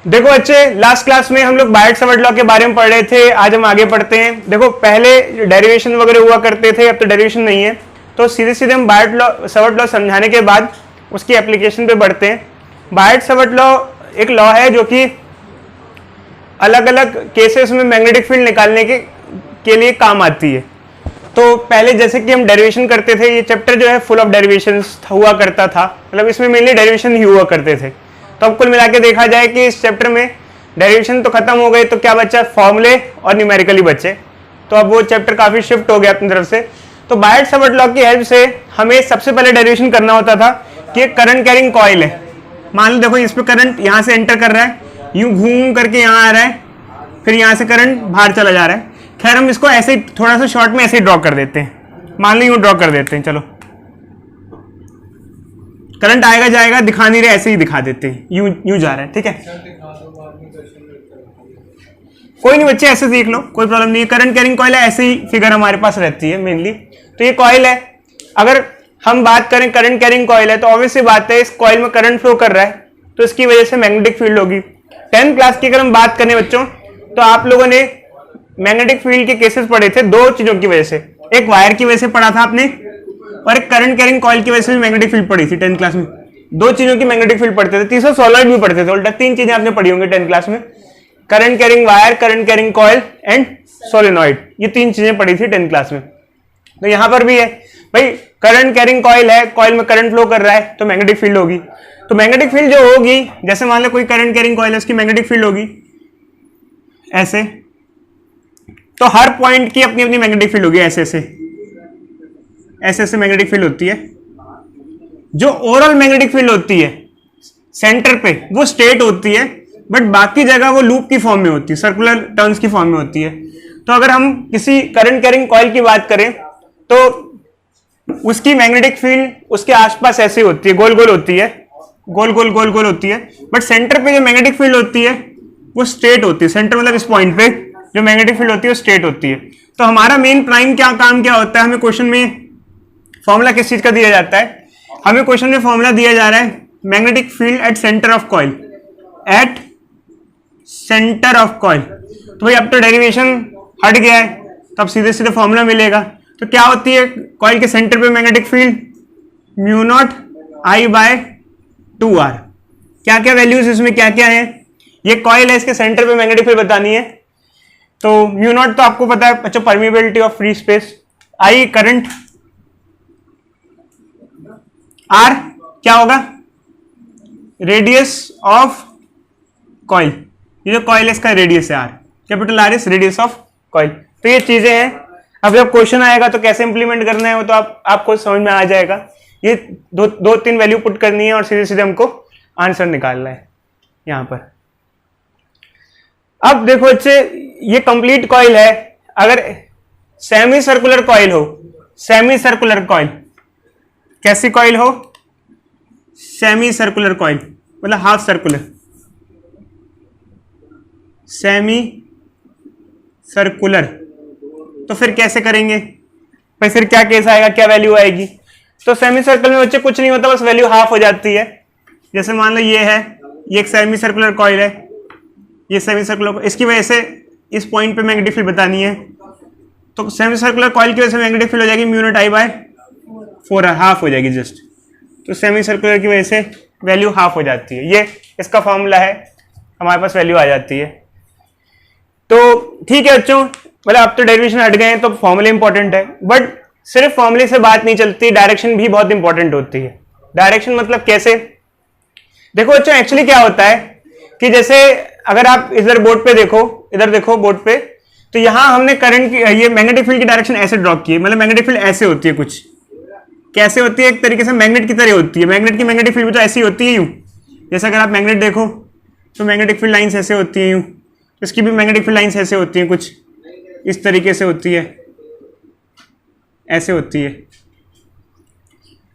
देखो बच्चे, last class में हम लोग बायट-सवर्ट लॉ के बारे में पढ़ रहे थे। आज हम आगे पढ़ते हैं। देखो पहले डेरिवेशन वगैरह हुआ करते थे, अब तो डेरिवेशन नहीं है, तो सीधे सीधे हम बायट-सवर्ट लॉ समझाने के बाद उसकी एप्लीकेशन पे बढ़ते हैं। बायट-सवर्ट लॉ एक लॉ है जो कि अलग अलग केसेस में मैग्नेटिक फील्ड निकालने के लिए काम आती है। तो पहले जैसे कि हम डेरिवेशन करते थे, ये चैप्टर जो है फुल ऑफ डेरिवेशंस हुआ करता था, मतलब इसमें मेनली डेरिवेशन ही हुआ करते थे। तो अब कुल मिला के देखा जाए कि इस चैप्टर में डेरिवेशन तो खत्म हो गए, तो क्या बचा? फॉर्मूले और न्यूमेरिकली बचे। तो अब वो चैप्टर काफी शिफ्ट हो गया अपनी तरफ से। तो बायट-सवर्ट लॉ की हेल्प से हमें सबसे पहले डेरिवेशन करना होता था कि एक करंट कैरिंग कॉइल है। मान लो देखो, इस पे करंट यहाँ से एंटर कर रहा है, यूं घूम करके यहाँ आ रहा है, फिर यहाँ से करंट बाहर चला जा रहा है। खैर हम इसको ऐसे ही थोड़ा सा शॉर्ट में ऐसे ही ड्रॉ कर देते हैं। मान लो यूं ड्रॉ कर देते हैं, चलो करंट आएगा जाएगा, दिखा नहीं रहे, ऐसे ही दिखा देते हैं, यूं जा रहा है, ठीक है। कोई नहीं बच्चे, ऐसे देख लो, कोई प्रॉब्लम नहीं है। करंट कैरिंग कॉइल है, ऐसे ही फिगर हमारे पास रहती है मेनली। तो ये कॉइल है, अगर हम बात करें करंट कैरिंग कॉइल है, तो ऑब्वियस सी बात है इस कॉइल में करंट फ्लो कर रहा है, तो इसकी वजह से मैग्नेटिक फील्ड होगी। 10th क्लास की अगर हम बात करें बच्चों, तो आप लोगों ने मैग्नेटिक फील्ड के केसेस पढ़े थे दो चीजों की वजह से। एक वायर की वजह से पढ़ा था आपने, और एक करंट कैरिंग कॉइल की वजह से भी मैग्नेटिक फील्ड पढ़ी थी 10th क्लास में। दो चीजों की मैग्नेटिक फील्ड पढ़ते थे, तीसरा सॉलिड भी पढ़ते थे। उल्टा तीन चीजें आपने पढ़ी होंगी 10th क्लास में, current carrying wire, current carrying coil and solenoid. ये तीन चीजें पढ़ी थी 10th क्लास में। तो यहां पर भी है भाई, करंट कैरिंग कॉइल है, कॉइल में करंट फ्लो कर रहा है, तो मैग्नेटिक फील्ड होगी। तो मैग्नेटिक फील्ड जो होगी, जैसे मान लो कोई करंट कैरिंग कॉइल है, उसकी मैग्नेटिक फील्ड होगी ऐसे, तो हर पॉइंट की अपनी अपनी मैग्नेटिक फील्ड होगी, ऐसे ऐसे मैग्नेटिक फील्ड होती है। जो ओवरऑल मैग्नेटिक फील्ड होती है सेंटर पे, वो स्ट्रेट होती है, बट बाकी जगह वो लूप की फॉर्म में होती है, सर्कुलर टर्न्स की फॉर्म में होती है। तो अगर हम किसी करंट कैरिंग कॉइल की बात करें, तो उसकी मैग्नेटिक फील्ड उसके आसपास ऐसे होती है, गोल गोल होती है, गोल गोल होती है, बट सेंटर पे जो मैग्नेटिक फील्ड होती है वो स्ट्रेट होती है। सेंटर मतलब इस पॉइंट पे जो मैग्नेटिक फील्ड होती है वो स्ट्रेट होती है। तो हमारा मेन प्राइम काम क्या होता है, हमें क्वेश्चन में फॉर्मूला किस चीज का दिया जाता है? हमें क्वेश्चन में फॉर्मूला दिया जा रहा है magnetic field at centre of coil, at centre of coil. तो भाई अब तो डेरिवेशन हट गया है, तो अब सीधे सीधे फॉर्मूला मिलेगा। तो क्या होती है कॉइल के सेंटर पे magnetic field? Mu not I bye 2r। क्या क्या वैल्यूज इसमें क्या क्या है? ये कॉइल है, इसके सेंटर पे मैग्नेटिक फील्ड बतानी है। तो म्यू नॉट तो आपको पता है बच्चों, permeability of free space, I current, R क्या होगा? Radius of coil. ये जो कॉइल है इसका रेडियस है R, capital R is radius of coil. तो ये चीजें हैं। अब जब क्वेश्चन आएगा तो कैसे इंप्लीमेंट करना है वो तो आपको समझ में आ जाएगा। ये दो तीन वैल्यू पुट करनी है और सीधे सीधे हमको आंसर निकालना है यहां पर। अब देखो बच्चे, ये कंप्लीट कॉइल है। अगर सेमी सर्कुलर कॉइल हो, सेमी सर्कुलर कॉइल, कैसी कॉइल हो? सेमी सर्कुलर कॉइल मतलब हाफ सर्कुलर, सेमी सर्कुलर। तो फिर कैसे करेंगे भाई? फिर क्या केस आएगा, क्या वैल्यू आएगी? तो सेमी सर्कल में बच्चे कुछ नहीं होता, बस वैल्यू हाफ हो जाती है। जैसे मान लो ये है, ये एक सेमी सर्कुलर कॉइल है, ये सेमी सर्कुलर, इसकी वजह से इस पॉइंट पे मैग्नेटिक फील्ड बतानी है। तो सेमी सर्कुलर कॉइल की वजह से मैग्नेटिक फील्ड हो जाएगी mu not I bye 4r, half हो जाएगी जस्ट। तो सेमी सर्कुलर की वजह से वैल्यू हाफ हो जाती है। ये इसका फॉर्मूला है, हमारे पास वैल्यू आ जाती है। तो ठीक है बच्चों, मतलब अब तो डेरिवेशन हट गए हैं तो फॉर्मूले इंपॉर्टेंट है, बट सिर्फ फॉर्मूले से बात नहीं चलती, डायरेक्शन भी बहुत इंपॉर्टेंट होती है। डायरेक्शन मतलब कैसे? देखो बच्चों, एक्चुअली क्या होता है कि जैसे अगर आप इधर बोर्ड पे देखो, इधर देखो बोर्ड पे, तो यहां हमने करंट की, ये मैग्नेटिक फील्ड की डायरेक्शन ऐसे ड्रॉ की है। मतलब मैग्नेटिक फील्ड ऐसे होती है, कुछ कैसे होती है? एक तरीके से मैग्नेट की तरह होती है। मैग्नेट की मैग्नेटिक फील्ड तो ऐसी होती है यूं, जैसे अगर आप मैग्नेट देखो तो मैग्नेटिक फील्ड लाइंस ऐसे होती है यूं, इसकी भी मैग्नेटिक फील्ड लाइंस ऐसे होती हैं, कुछ इस तरीके से होती है, ऐसे होती है।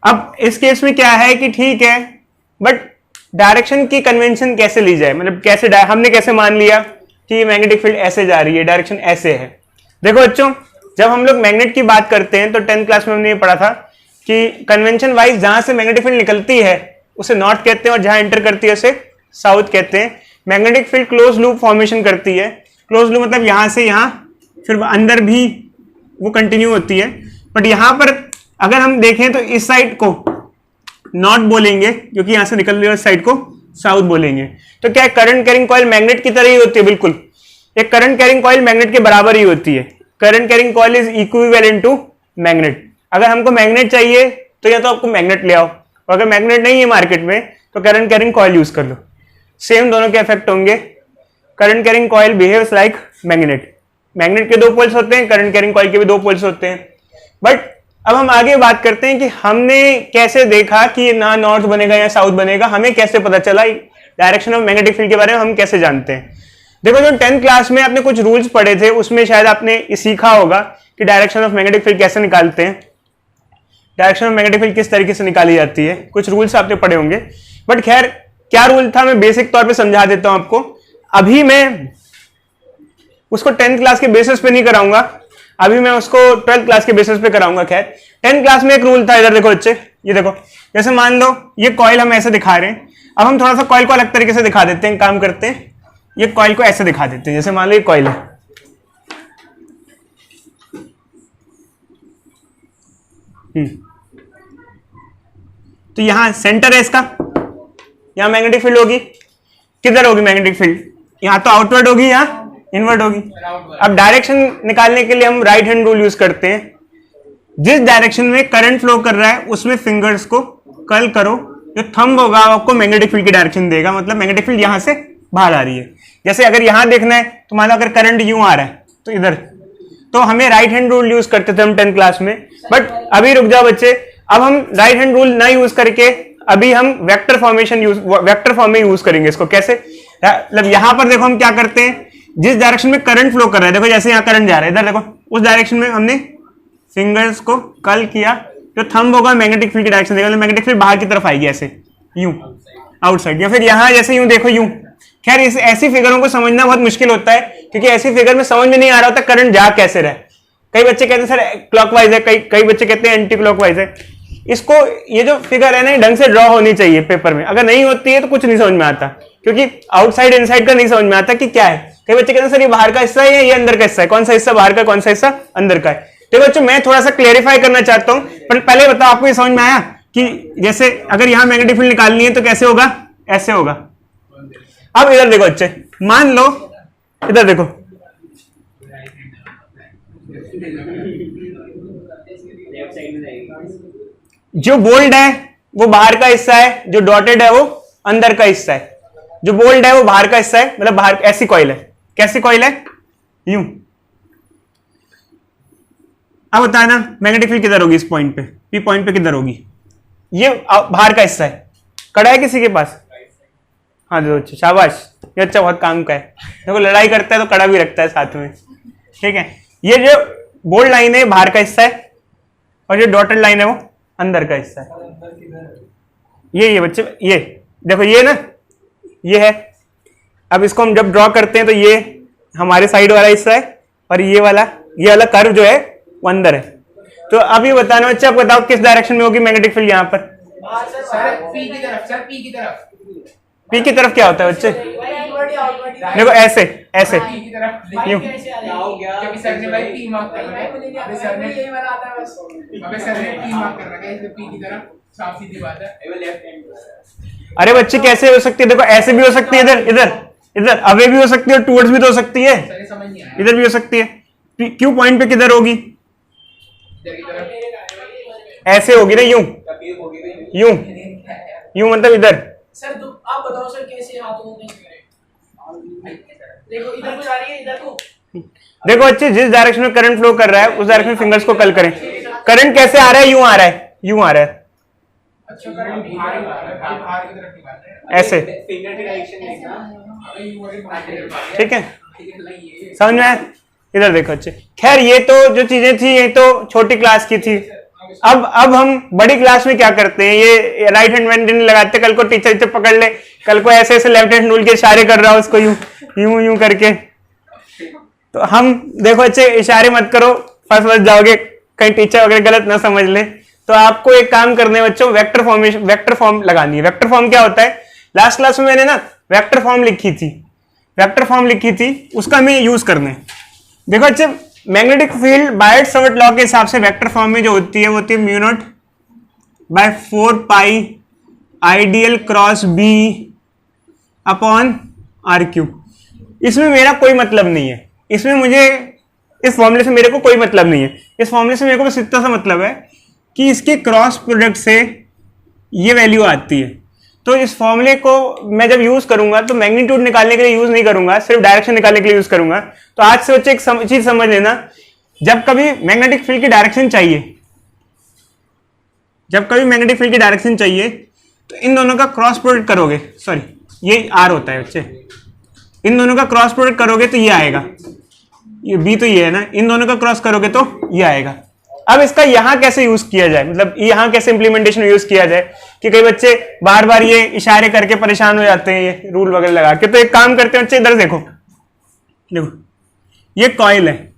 अब इस केस में क्या है कि ठीक है, बट डायरेक्शन की कन्वेंशन कैसे ली जाए? मतलब कैसे हमने कैसे मान लिया कि ये मैग्नेटिक फील्ड ऐसे जा रही है, डायरेक्शन ऐसे है? देखो बच्चों, जब हम लोग मैग्नेट की बात करते हैं तो 10th क्लास में हमने ये पढ़ा था कि कन्वेंशन वाइज जहां से मैग्नेटिक फील्ड निकलती है उसे नॉर्थ कहते हैं और जहां एंटर करती है उसे साउथ कहते हैं। Magnetic field close loop formation करती है। क्लोज लूप मतलब यहां से यहां फिर अंदर भी वो कंटिन्यू होती है। बट यहां पर अगर हम देखें तो इस साइड को नॉर्थ बोलेंगे क्योंकि यहां से निकल रही है, इस साइड को साउथ बोलेंगे। तो क्या करंट कैरिंग कॉइल मैग्नेट की तरह ही होती है? बिल्कुल, एक करंट कैरिंग कॉइल मैग्नेट के बराबर ही होती है। Current carrying coil is equivalent to magnet. अगर हमको मैग्नेट चाहिए तो या तो आपको मैग्नेट ले आओ, और अगर मैग्नेट नहीं है मार्केट में तो करंट कैरिंग कॉइल यूज कर लो, सेम दोनों के इफेक्ट होंगे। Current carrying coil behaves like magnet. Magnet के दो पोल्स होते हैं, करंट कैरिंग कॉइल के भी दो पोल्स होते हैं। बट अब हम आगे बात करते हैं कि हमने कैसे देखा कि ना नॉर्थ बनेगा या साउथ बनेगा, हमें कैसे पता चला डायरेक्शन ऑफ मैग्नेटिक फील्ड के बारे में हम कैसे जानते हैं। देखो जो 10th क्लास में आपने कुछ रूल्स पढ़े थे उसमें शायद आपने सीखा होगा कि डायरेक्शन ऑफ मैग्नेटिक फील्ड कैसे निकालते हैं, डायरेक्शन ऑफ मैग्नेटिक फील्ड किस तरीके से निकाली जाती है, कुछ रूल्स आपने पढ़े होंगे। बट खैर क्या रूल था मैं बेसिक तौर पे समझा देता हूं आपको। अभी मैं उसको 10th क्लास के बेसिस पे नहीं कराऊंगा, अभी मैं उसको 12th क्लास के बेसिस पे कराऊंगा। खैर 10th क्लास में एक रूल था, इधर देखो बच्चे, ये देखो, जैसे मान लो ये कॉइल हम ऐसे दिखा रहे हैं, अब हम थोड़ा सा कॉइल को अलग तरीके से दिखा देते हैं, काम करते हैं, ये कॉइल को ऐसे दिखा देते हैं। जैसे मान लो ये कॉइल है, तो यहां सेंटर है इसका, यहां मैग्नेटिक फील्ड होगी, किधर होगी मैग्नेटिक फील्ड? यहां तो आउटवर्ड होगी, यहां इनवर्ड होगी। अब डायरेक्शन निकालने के लिए हम राइट हैंड रूल यूज करते हैं। जिस डायरेक्शन में करंट फ्लो कर रहा है उसमें फिंगर्स को कर्ल करो, जो थंब होगा आपको मैग्नेटिक फील्ड की डायरेक्शन देगा, मतलब मैग्नेटिक फील्ड यहां से बाहर आ रही है। जैसे अगर यहां देखना है तो मान लो अगर करंट यूं आ रहा है तो इधर, तो हमें राइट हैंड रूल यूज करते थे हम 10th क्लास में। बट अभी रुक जाओ बच्चे, अब हम राइट हैंड रूल ना यूज करके अभी हम वेक्टर फॉर्मेशन वेक्टर फॉर्म में यूज करेंगे इसको। कैसे? मतलब यहां पर देखो हम क्या करते हैं, जिस डायरेक्शन में करंट फ्लो कर रहा है, देखो जैसे यहाँ करंट जा रहा है, इधर देखो उस डायरेक्शन में हमने फिंगर्स को कर्ल किया, जो थंब होगा मैग्नेटिक फील्ड की डायरेक्शन देगा, मैग्नेटिक फील्ड बाहर की तरफ आएगी ऐसे यूं आउटसाइड, या फिर यहां जैसे यूं देखो यूं। खैर इस ऐसी फिगरों को समझना बहुत मुश्किल होता है क्योंकि ऐसी फिगर में समझ में नहीं आ रहा होता करंट जा कैसे रहा है। कई बच्चे कहते हैं सर क्लॉकवाइज है, कई बच्चे कहते हैं एंटी क्लॉकवाइज है। इसको ये जो फिगर है ना ढंग से ड्रॉ होनी चाहिए पेपर में, अगर नहीं होती है तो कुछ नहीं समझ में आता, क्योंकि आउटसाइड इनसाइड का नहीं समझ में आता कि क्या है। कई बच्चे कहते हैं सर ये बाहर का हिस्सा है या ये अंदर का हिस्सा है, कौन सा हिस्सा बाहर का कौन सा हिस्सा अंदर का है। तो बच्चों मैं थोड़ा सा क्लेरिफाई करना चाहता हूं, पर पहले बताओ आपको ये समझ में आया कि जैसे अगर यहां मैग्नेटिक फील्ड निकालनी है तो कैसे होगा? ऐसे होगा। अब इधर देखो बच्चे, मान लो इधर देखो, जो बोल्ड है वो बाहर का हिस्सा है, जो डॉटेड है वो अंदर का हिस्सा है। जो बोल्ड है वो बाहर का हिस्सा है, मतलब बाहर ऐसी कॉइल है। कैसी कॉइल है? यूं। अब बताना मैग्नेटिक फील्ड किधर होगी? इस पॉइंट पे, पी पॉइंट पे किधर होगी? ये बाहर का हिस्सा है। कड़ा है किसी के पास? हाँ दो, शाबाश, ये अच्छा बहुत काम का है। देखो लड़ाई करता है तो कड़ा भी रखता है साथ में, ठीक है। ये जो बोल्ड लाइन है बाहर का हिस्सा है, और जो डॉटेड लाइन है वो अंदर का हिस्सा है। ये बच्चे, ये देखो ये ना, ये है। अब इसको हम जब ड्रॉ करते हैं तो ये हमारे साइड वाला हिस्सा है, और ये वाला कर्व जो है वो अंदर है। तो अब ये बताना बच्चे, आप बताओ किस डायरेक्शन में होगी मैग्नेटिक फील्ड यहाँ पर? पी की तरफ सर, पी की तरफ। पी की तरफ क्या होता है बच्चे? देखो ऐसे ऐसे यूं। क्योंकि सर ने भाई पी मार्क कर रखा है, अबे सर ने पी मार्क कर रखा है, इसलिए पी की तरफ, साफ सीधी बात है। Left hand. अरे बच्चे कैसे हो सकती है? देखो ऐसे भी हो सकती है, इधर इधर इधर अवे भी हो सकती है, और टूवर्ड्स भी तो हो सकती है, इधर भी हो सकती है। क्यू पॉइंट पे किधर होगी? ऐसे होगी ना, यूं यूं यूं, मतलब इधर। सर आप बताओ सर कैसे हाथों में देखो इधर को जा रही है, इधर को देखो अच्छे, जिस डायरेक्शन में करंट फ्लो कर रहा है उस डायरेक्शन में फिंगर्स को कर्ल करें। करंट कैसे आ रहा है? यूं आ रहा है, यूं आ रहा है, अच्छा करंट बाहर की तरफ निकाल रहे हैं ऐसे, फिंगर की डायरेक्शन देखना, ठीक है, समझ में आया? इधर देखो अच्छे। खैर ये तो जो चीजें थी ये तो छोटी क्लास की थी। अब हम बड़ी क्लास में क्या करते हैं, ये राइट हैंड वेंड नहीं लगाते, कल को टीचर पकड़ ले, कल को ऐसे ऐसे लेफ्ट हैंड रूल के इशारे कर रहा हो उसको यूं यूं यूं करके। तो हम देखो अच्छे, इशारे मत करो, फंस जाओगे, कहीं टीचर वगैरह गलत ना समझ ले। तो आपको एक काम करने बच्चों, वेक्टर फॉर्म लगानी है। वेक्टर फॉर्म क्या होता है? लास्ट क्लास में मैंने ना वेक्टर फॉर्म लिखी थी, उसका हमें यूज करना है। देखो अच्छे, मैग्नेटिक फील्ड बायट सावर्ट लॉ के हिसाब से वेक्टर फॉर्म में जो होती है वो होती है mu naught by 4 pi ideal cross B upon R cube. इसमें मेरा कोई मतलब नहीं है, इसमें मुझे इस फॉर्मूले से मेरे को कोई मतलब नहीं है। इस फॉर्मूले से मेरे को बस इतना सा मतलब है कि इसके क्रॉस प्रोडक्ट से ये वैल्यू आती है। तो इस फॉर्मूले को मैं जब यूज करूंगा तो मैग्नीट्यूड निकालने के लिए यूज नहीं करूंगा, सिर्फ डायरेक्शन निकालने के लिए यूज करूंगा। तो आज से बच्चे एक चीज समझ लेना, जब कभी मैग्नेटिक फील्ड की डायरेक्शन चाहिए, तो इन दोनों का क्रॉस प्रोडक्ट करोगे, सॉरी ये आर होता है बच्चे, इन दोनों का क्रॉस प्रोडक्ट करोगे तो ये आएगा, ये बी तो ये है ना, इन दोनों का क्रॉस करोगे तो ये आएगा। अब इसका यहां कैसे यूज किया जाए, मतलब यहां कैसे इंप्लीमेंटेशन यूज किया जाए, कि कई बच्चे बार बार ये इशारे करके परेशान हो जाते हैं ये रूल वगैरह लगा के। तो एक काम करते हैं बच्चे, इधर देखो ये कॉइल है।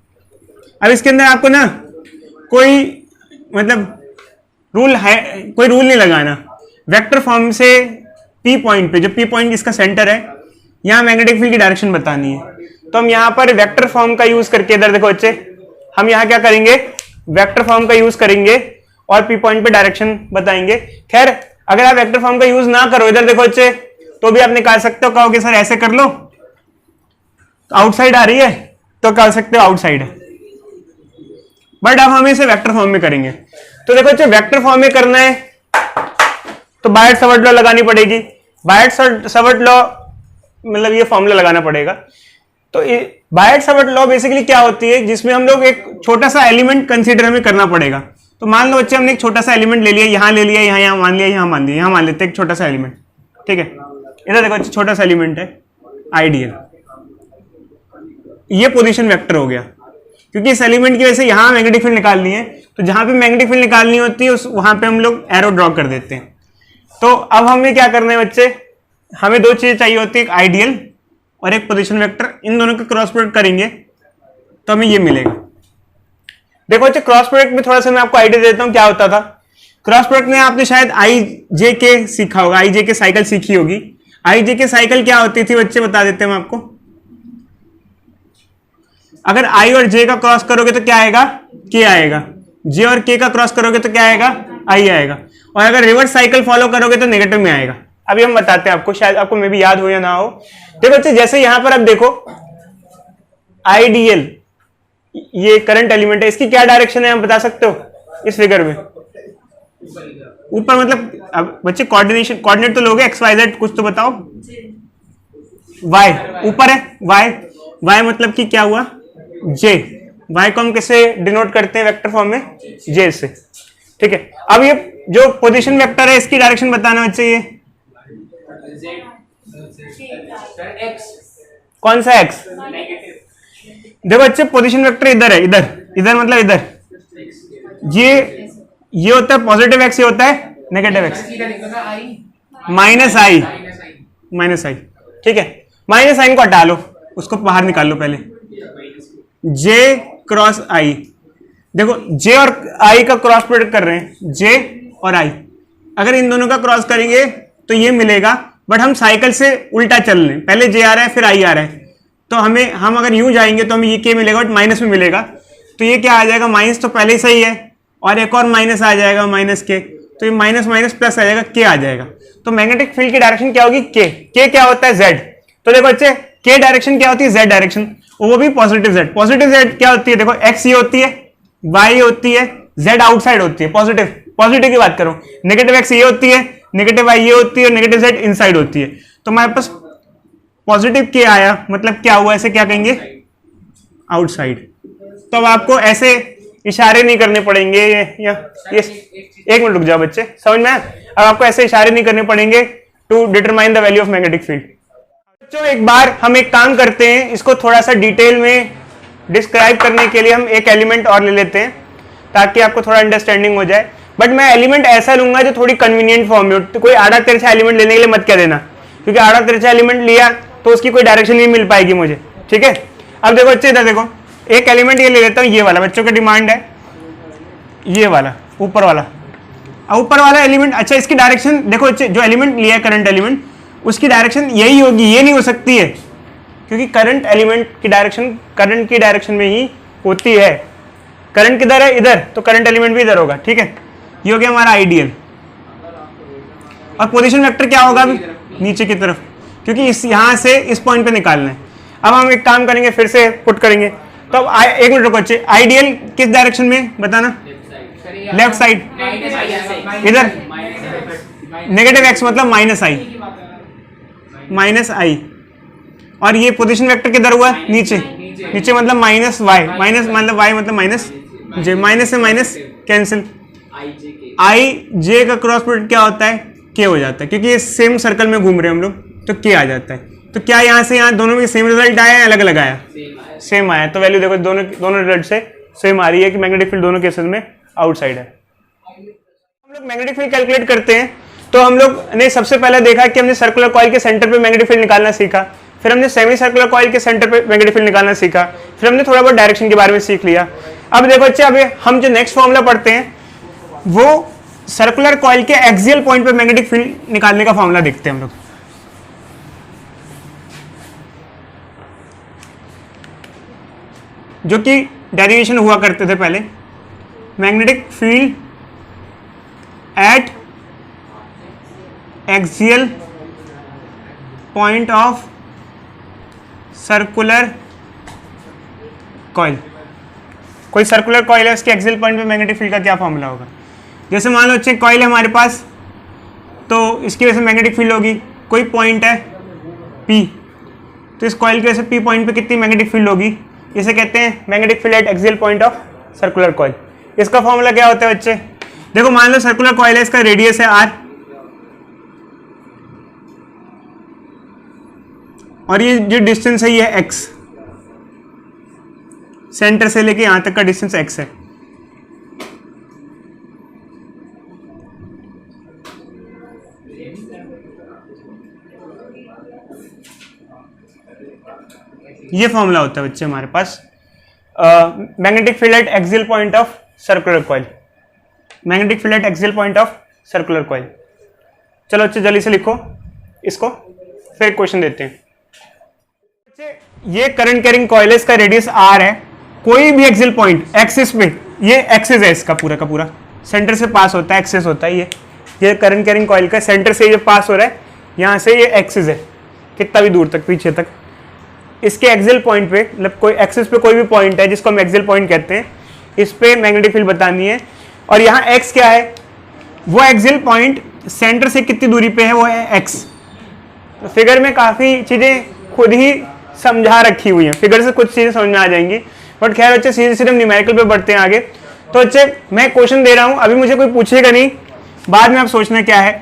अब इसके अंदर आपको ना कोई मतलब रूल है, कोई रूल नहीं लगाना। वेक्टर फॉर्म से पी पॉइंट पे, जो पी पॉइंट इसका सेंटर है, यहां मैग्नेटिक फील्ड की डायरेक्शन बतानी है। तो हम यहां पर वेक्टर फॉर्म का यूज करके, इधर देखो बच्चे, हम यहां क्या करेंगे, वेक्टर फॉर्म का यूज करेंगे और पी पॉइंट पे डायरेक्शन बताएंगे। खैर अगर आप वेक्टर फॉर्म का यूज ना करो, इधर देखो बच्चे, तो भी आप निकाल सकते हो। कहोगे सर ऐसे कर लो, आउटसाइड आ रही है, तो कर सकते हो आउटसाइड है, बट अब हम इसे वेक्टर फॉर्म में करेंगे। तो देखो बच्चे, वेक्टर फॉर्म में करना है तो बायट सावर्ट लॉ लगानी पड़ेगी। बायट सावर्ट लॉ मतलब ये फॉर्मूला लगाना पड़ेगा। तो बायट सावर्ट लॉ बेसिकली क्या होती है, जिसमें हम लोग एक छोटा सा एलिमेंट कंसीडर हमें करना पड़ेगा। तो मान लो बच्चे, हमने एक छोटा सा एलिमेंट ले लिया, यहां ले लिया, यहां मान लिया, यहां मान लिया, यहां मान लेते हैं एक छोटा सा एलिमेंट, ठीक है। इधर देखो छोटा सा एलिमेंट है आइडियल, ये पोजीशन वेक्टर हो गया, क्योंकि इस एलिमेंट की वजह से यहां मैग्नेटिक फील्ड निकालनी है। तो जहां पे मैग्नेटिक फील्ड निकालनी होती है वहां पे हम लोग एरो ड्रॉ कर देते हैं। तो अब हमें क्या करना है बच्चे, हमें दो चीजें चाहिए होती है, एक आइडियल और एक पोजीशन वेक्टर। इन दोनों का क्रॉस प्रोडक्ट करेंगे तो हमें ये मिलेगा। देखो बच्चे, क्रॉस प्रोडक्ट में थोड़ा सा मैं आपको आइडिया देता हूं क्या होता था। क्रॉस प्रोडक्ट में आपने शायद आई जे के सीखा होगा, आई जे के साइकिल सीखी होगी। आई जे के साइकिल क्या होती थी बच्चे, बता देते हैं हम आपको। अगर आई और जे का क्रॉस करोगे तो क्या आएगा, के आएगा। जे और के का क्रॉस करोगे तो क्या आएगा, आई आएगा। और अगर रिवर्स साइकिल फॉलो करोगे तो नेगेटिव में आएगा। अभी हम बताते हैं आपको, शायद आपको मे भी याद हो या ना हो। देखो बच्चे, जैसे यहां पर आप देखो आइडियल, ये करंट एलिमेंट है, इसकी क्या डायरेक्शन है हम बता सकते हो इस फिगर में? ऊपर, मतलब अब बच्चे कोऑर्डिनेट तो लोगे, एक्स वाई जेड, कुछ तो बताओ। वाई ऊपर है, वाई मतलब कि क्या हुआ, जे। वाई को हम कैसे डिनोट करते हैं वेक्टर फॉर्म में, जे से, ठीक है। अब ये जो पोजीशन वेक्टर है, इसकी डायरेक्शन बताना चाहिए, कौन सा एक्स। देखो बच्चे, पोजीशन वेक्टर इधर है, इधर मतलब इधर, ये होता है पॉजिटिव एक्स, ये होता है नेगेटिव एक्स। माइनस आई, ठीक है। माइनस साइन को हटा लो, उसको बाहर निकाल लो पहले। जे क्रॉस आई, देखो जे और आई का क्रॉस प्रोडक्ट कर रहे हैं, जे और आई। अगर इन दोनों का क्रॉस करेंगे तो ये मिलेगा, बट हम साइकिल से उल्टा चल रहे हैं, पहले जे आ रहा है फिर आई आ रहा है। तो हम अगर यूं जाएंगे तो हमें ये के मिलेगा, बट माइनस में मिलेगा। तो ये क्या आ जाएगा, माइनस तो पहले ही सही है, और एक और माइनस आ जाएगा, माइनस के, तो ये माइनस माइनस प्लस आ जाएगा, के आ जाएगा। तो मैग्नेटिक फील्ड की डायरेक्शन क्या होगी, के क्या होता है, जेड। तो देखो बच्चे, के डायरेक्शन क्या होती है, जेड डायरेक्शन, वो भी पॉजिटिव जेड। पॉजिटिव जेड क्या होती है, देखो एक्स ये होती है, वाई होती है, जेड आउटसाइड होती है, पॉजिटिव की बात करो। नेगेटिव एक्स ये होती है, नेगेटिव वाई ये होती है, और नेगेटिव जेड इनसाइड होती है। तो हमारे पास पॉजिटिव के आया, मतलब क्या हुआ, ऐसे क्या कहेंगे, आउटसाइड। तो अब आपको ऐसे इशारे नहीं करने पड़ेंगे, या एक मिनट रुक जाओ बच्चे, समझ में। अब आपको ऐसे इशारे नहीं करने पड़ेंगे to determine the value of magnetic field. बच्चों, एक बार हम एक काम करते हैं, इसको थोड़ा सा डिटेल में डिस्क्राइब करने के लिए हम एक एलिमेंट और ले लेते हैं, ताकि आपको थोड़ा अंडरस्टैंडिंग हो जाए। बट मैं एलिमेंट ऐसा लूंगा जो थोड़ी कन्वीनियंट फॉर्म में हो। तो कोई आड़ा तिरछा एलिमेंट लेने के लिए मत क्या देना, क्योंकि आड़ा तिरछा एलिमेंट लिया तो उसकी कोई डायरेक्शन नहीं मिल पाएगी मुझे, ठीक है। अब देखो बच्चे, इधर देखो, एक एलिमेंट ये ले लेता हूं, ये वाला, बच्चों का डिमांड है ये वाला, ऊपर वाला एलिमेंट। अच्छा, इसकी डायरेक्शन देखो बच्चे, जो एलिमेंट लिया है करंट एलिमेंट, उसकी डायरेक्शन यही होगी, ये नहीं हो सकती है, क्योंकि करंट एलिमेंट की डायरेक्शन करंट की डायरेक्शन में ही होती है। करंट किधर है? इधर, तो करंट एलिमेंट भी इधर होगा। ठीक है, ये हो गया हमारा आइडियल। और पोजीशन वेक्टर क्या होगा? नीचे की तरफ, क्योंकि इस यहां से इस पॉइंट पे निकालना है। अब हम एक काम करेंगे, फिर से पुट करेंगे। तो अब एक मिनट रुको बच्चे, आइडियल किस डायरेक्शन में बताना? लेफ्ट साइड, इधर नेगेटिव एक्स मतलब माइनस आई, और ये पोजीशन वेक्टर किधर हुआ? नीचे। नीचे मतलब माइनस वाई, माइनस मतलब वाई मतलब माइनस जे, माइनस से माइनस कैंसिल, आई जे का क्रॉस प्रोडक्ट क्या होता है? के हो जाता है, क्योंकि ये सेम सर्कल में घूम रहे हैं हम लोग, तो के आ जाता है। तो क्या यहाँ से यहाँ दोनों में सेम रिजल्ट आया है, अलग अलग आया? सेम आया। तो वैल्यू देखो दोनों रिजल्ट से सेम आ रही है कि मैग्नेटिक फील्ड दोनों केसेस में आउटसाइड है। हम लोग मैग्नेटिक फील्ड कैलकुलेट करते हैं, तो हम लोग ने सबसे पहले देखा कि हमने सर्कुलर कॉइल के सेंटर पे मैग्नेटिक फील्ड निकालना सीखा, फिर हमने सेमी सर्कुलर कॉइल के सेंटर पे मैग्नेटिक फील्ड निकालना सीखा, फिर हमने थोड़ा बहुत डायरेक्शन के बारे में सीख लिया। अब देखो बच्चे, अब हम जो नेक्स्ट फॉर्मूला पढ़ते हैं वो सर्कुलर कॉइल के एक्सियल पॉइंट पे मैग्नेटिक फील्ड निकालने का फॉर्मूला देखते हैं हम लोग। जो कि डेरिवेशन हुआ करते थे पहले, magnetic field at axial point of circular coil. कोई सर्कुलर कॉइल है, उसके एक्सियल पॉइंट पे मैग्नेटिक फील्ड का क्या फॉर्मूला होगा? जैसे मान लो अच्छे कॉइल है हमारे पास, तो इसकी वजह से मैग्नेटिक फील्ड होगी। कोई पॉइंट है P, तो इस कॉइल की वजह से P पॉइंट पे कितनी मैग्नेटिक फील्ड होगी? इसे कहते हैं magnetic field at axial point of circular coil. इसका फॉर्मूला क्या होता है बच्चे? देखो मान लो सर्कुलर कॉइल है, इसका रेडियस है R, और ये जो डिस्टेंस है ये x, सेंटर से लेके यहां तक का डिस्टेंस x है। ये फॉर्मूला होता है बच्चे हमारे पास magnetic field at axial point of circular coil. Magnetic field at axial point of circular coil. चलो बच्चे जल्दी से लिखो इसको, फिर एक क्वेश्चन देते हैं। ये करंट कैरिंग कॉइल है, इसका रेडियस r है। कोई भी एक्सियल पॉइंट एक्सिस पे, ये एक्सिस है इसका पूरा का पूरा, सेंटर से पास होता है, एक्सिस होता है ये करंट कैरिंग कॉइल का सेंटर से ये पास हो रहा है, यहाँ से ये एक्सिस है कितना भी दूर तक, पीछे तक। इसके एक्सियल पॉइंट पे, मतलब कोई एक्सिस पे कोई भी पॉइंट है जिसको हम एक्सियल पॉइंट कहते हैं, इस पे मैग्नेटिक फील्ड बतानी है। और यहाँ x क्या है? वो एक्सियल पॉइंट सेंटर से कितनी दूरी पे है, वो है x। तो फिगर में काफ़ी चीज़ें खुद ही समझा रखी हुई हैं, फिगर से कुछ चीज़ें समझ में आ जाएंगी। बट खैर बच्चे सीधे सीधे हम न्यूमेरिकल पे बढ़ते हैं आगे। तो बच्चे मैं क्वेश्चन दे रहा हूँ, अभी मुझे कोई पूछेगा नहीं, बाद में आप सोचना क्या है।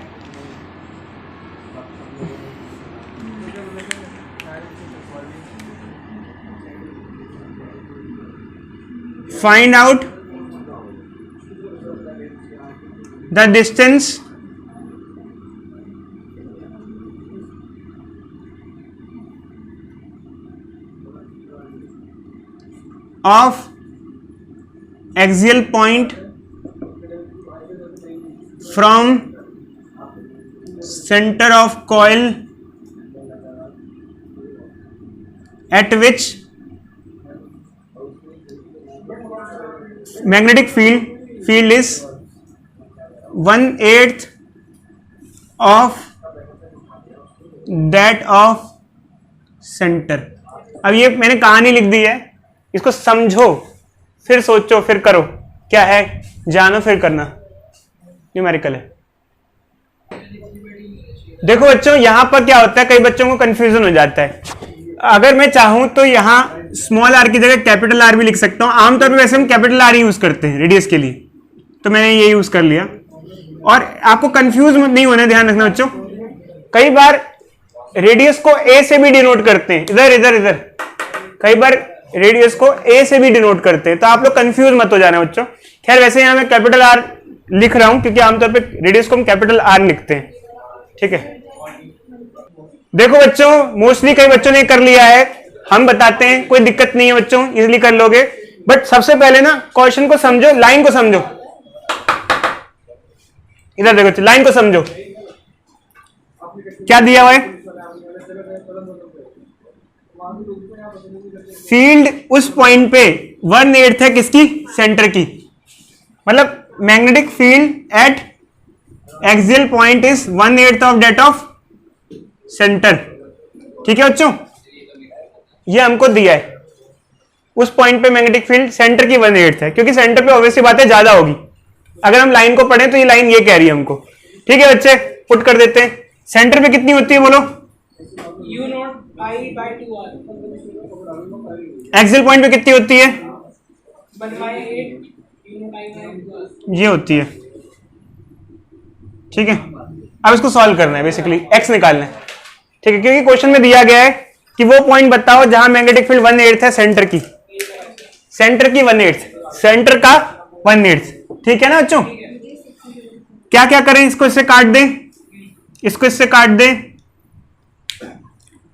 Find out the distance of axial point from center of coil at which magnetic field is 1/8 of that of center। अब ये मैंने कहानी लिख दी है, इसको समझो, फिर सोचो, फिर करो। क्या है? जानो फिर करना, न्यूमेरिकल है। देखो बच्चों, यहां पर क्या होता है, कई बच्चों को कंफ्यूजन हो जाता है। अगर मैं चाहूं तो यहां स्मॉल आर की जगह कैपिटल आर भी लिख सकता हूं। आमतौर पर वैसे हम कैपिटल आर ही यूज करते हैं रेडियस के लिए, तो मैंने ये यूज कर लिया। और आपको कंफ्यूज नहीं होना, ध्यान रखना बच्चों, कई बार रेडियस को ए से भी डिनोट करते हैं, इधर इधर इधर, कई बार रेडियस को ए से भी डिनोट करते हैं, तो आप लोग कंफ्यूज मत हो जाना बच्चों। खैर वैसे यहां मैं कैपिटल आर लिख रहा हूं क्योंकि आमतौर पे रेडियस को हम कैपिटल आर लिखते हैं, ठीक है। देखो बच्चों, मोस्टली कई बच्चों ने कर लिया है, हम बताते हैं, कोई दिक्कत नहीं है बच्चों, इजीली कर लोगे। बट सबसे पहले ना क्वेश्चन को समझो, लाइन को समझो। इधर देखो, लाइन को समझो। क्या दिया हुआ है? फील्ड उस पॉइंट पे 1/8 है किसकी? सेंटर की। मतलब magnetic field at axial point is 1/8 of that of centre. ठीक है बच्चों, ये हमको दिया है उस पॉइंट पे मैग्नेटिक फील्ड सेंटर की 1/8 है, क्योंकि सेंटर पे ऑब्वियसली बात है ज्यादा होगी। अगर हम लाइन को पढ़ें तो ये लाइन ये कह रही है हमको। ठीक है बच्चे, पुट कर देते हैं। सेंटर पे कितनी होती है बोलो? U not I by 2R axial point पे कितनी होती है? 1/8 U not I by 2R ये होती है। ठीक है, अब इसको सॉल्व करना है, बेसिकली एक्स निकालना है। ठीक है, क्योंकि क्वेश्चन में दिया गया है कि वो पॉइंट बताओ जहां मैग्नेटिक फील्ड 1/8 है सेंटर की। सेंटर की 1/8, सेंटर का 1/8। ठीक है ना बच्चों? क्या क्या करें? इसको इससे काट दें, इसको इससे काट दें,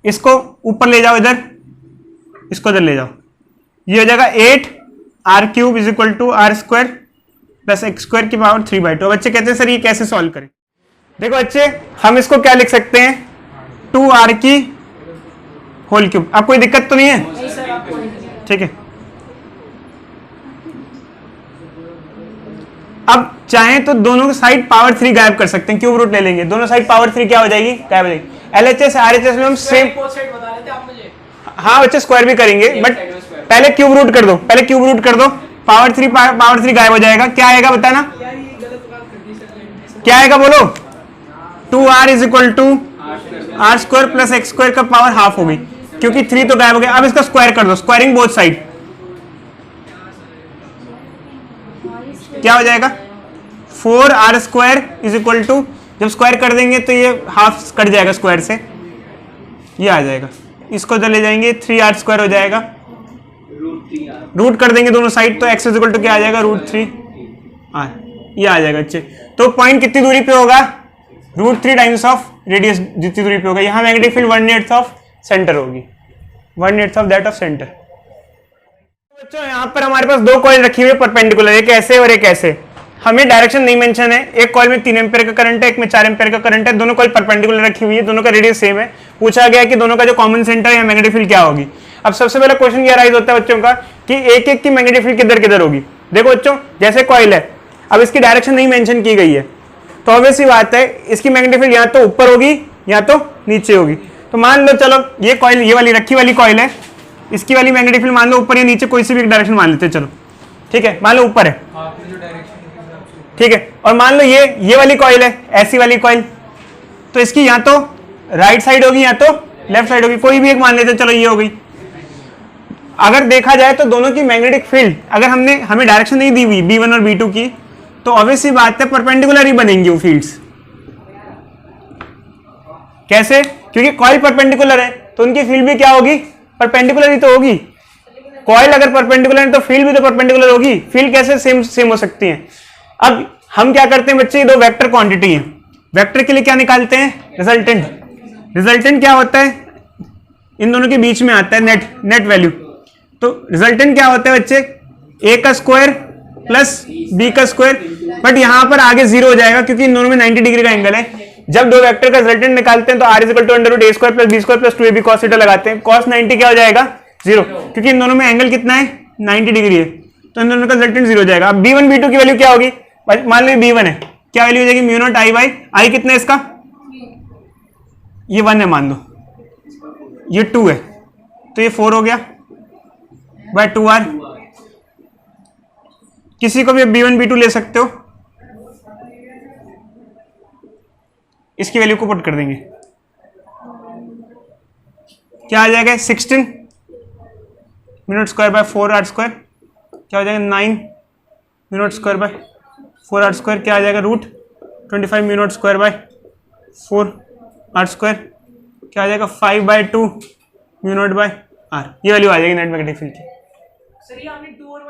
इसको ऊपर ले जाओ इधर, इसको इधर ले जाओ। ये हो जाएगा 8r³ is equal to r² plus x² की पावर 3/2। बच्चे कहते हैं सर ये कैसे सॉल्व करें? देखो बच्चे, हम इसको क्या लिख सकते हैं? 2r³ अब कोई दिक्कत तो नहीं है? नहीं सर आपको नहीं दिया। ठीक है, अब चाहें तो दोनों साइड पावर 3 गायब कर सकते हैं, क्यूब रूट ले लेंगे, दोनों साइड पावर 3 क्या हो जाएगी? गायब हो जाएगी। LHS RHS में हम सेम, बोथ साइड बता रहे थे आप मुझे। हाँ बच्चे स्क्वायर भी करेंगे, बट पहले क्यूब रूट कर दो, पहले क्यूब रूट कर दो, पावर 3 गायब हो जाएगा। क्या आएगा बताना? यार ये गलत बात कर दी सर। क्या आएगा बोलो? 2r is equal to r² plus x² का पावर हाफ होगी, क्योंकि 3 तो गायब हो गया। अब इसका स्क्वायर कर दो, स्क्वायरिंग बोथ साइड, क्या हो जाएगा? 4r² इज इक्वल टू, जब स्क्वायर कर देंगे तो ये हाफ कट जाएगा स्क्वायर से, ये आ जाएगा। इसको चले जाएंगे, 3r² हो जाएगा, रूट कर देंगे दोनों साइड, तो x इज इक्वल टू क्या आ जाएगा? √3r। ये आ जाएगा बच्चे। तो पॉइंट कितनी दूरी पे होगा? √3 टाइम्स ऑफ रेडियस जितनी दूरी पे होगा। यहाँ मैग्नेटिक फील्ड 1/8 ऑफ सेंटर होगी, 1/8 ऑफ दैट ऑफ सेंटर। बच्चों यहाँ पर हमारे पास दो कॉइल रखी हुई है परपेंडिकुलर, एक ऐसे और एक ऐसे। हमें डायरेक्शन नहीं मेंशन है। एक कॉइल में 3 एम्पेयर का करंट है, एक में 4 एम्पेयर का करंट है। दोनों कॉइल परपेंडिकुलर रखी हुई है, दोनों का रेडियस सेम है। पूछा गया कि दोनों का जो कॉमन सेंटर है मैग्नेटिक फील्ड क्या होगी। अब सबसे पहला क्वेश्चन ये राइज होता है बच्चों का कि एक एक की मैग्नेटिक फील्ड किधर किधर होगी। देखो बच्चों, जैसे कॉइल है, अब इसकी डायरेक्शन नहीं मेंशन की गई है, तो ऑब्वियस सी बात है इसकी मैग्नेटिक फील्ड या तो ऊपर होगी या तो नीचे होगी। तो मान लो चलो ये कॉइल, ये वाली रखी वाली कॉइल है, इसकी वाली मैग्नेटिक फील्ड मान लो ऊपर या नीचे, कोई सी भी एक डायरेक्शन मान लेते हैं। चलो ठीक है, मान लो ऊपर है, ठीक है। और मान लो ये वाली कॉइल है, ऐसी वाली कॉइल, तो इसकी या तो राइट साइड होगी या तो लेफ्ट साइड होगी, कोई भी एक मान लेते हैं। चलो ये हो गई। अगर देखा जाए तो दोनों की मैग्नेटिक फील्ड, अगर हमें डायरेक्शन नहीं दी हुई B1 और B2 की, तो ऑब्वियस सी बात है परपेंडिकुलर ही बनेंगी वो फील्ड्स। कैसे? क्योंकि कॉइल परपेंडिकुलर है तो उनकी फील्ड भी क्या होगी? परपेंडिकुलर ही तो होगी। कॉइल अगर परपेंडिकुलर है तो फील्ड भी तो परपेंडिकुलर होगी। फील्ड कैसे सेम हो सकती है? अब हम क्या करते हैं बच्चे, ये दो वेक्टर क्वांटिटी है, वेक्टर के लिए क्या निकालते हैं? रिजल्टेंट। रिजल्टेंट क्या होता है? इन दोनों के बीच में आता है नेट वैल्यू। तो रिजल्टेंट क्या होता है बच्चे? a का स्क्वायर प्लस b का स्क्वायर, बट यहां पर आगे 0 हो जाएगा क्योंकि इन दोनों में 90 डिग्री का एंगल है। जब दो वेक्टर का रिजल्टेंट निकालते हैं तो r equal to √a² plus b² plus 2ab cos theta लगाते हैं। cos 90 क्या हो जाएगा? 0, क्योंकि इन दोनों में एंगल कितना है? 90 डिग्री है, तो इन दोनों का रिजल्टेंट 0 हो जाएगा। अब b1 b2 की वैल्यू क्या होगी? मान लो b1 है, क्या वैल्यू हो जाएगी? μ0 I बाई I कितना है इसका? ये 1 है मान लो, ये 2 है, तो ये 4 हो गया बाय 2r। किसी को भी b1 b2 ले सकते हो, इसकी वैल्यू को पुट कर देंगे, क्या आ जाएगा? 16 μ² बाय 4r², क्या हो जाएगा? 9 μ² बाय 4r², क्या आ जाएगा? √25 μ² बाय 4r², क्या आ जाएगा? 5/2 μ0 बाय r। ये वैल्यू आ जाएगी नेट मैग्नेटिक फील्ड की। सर ये आपने 2 और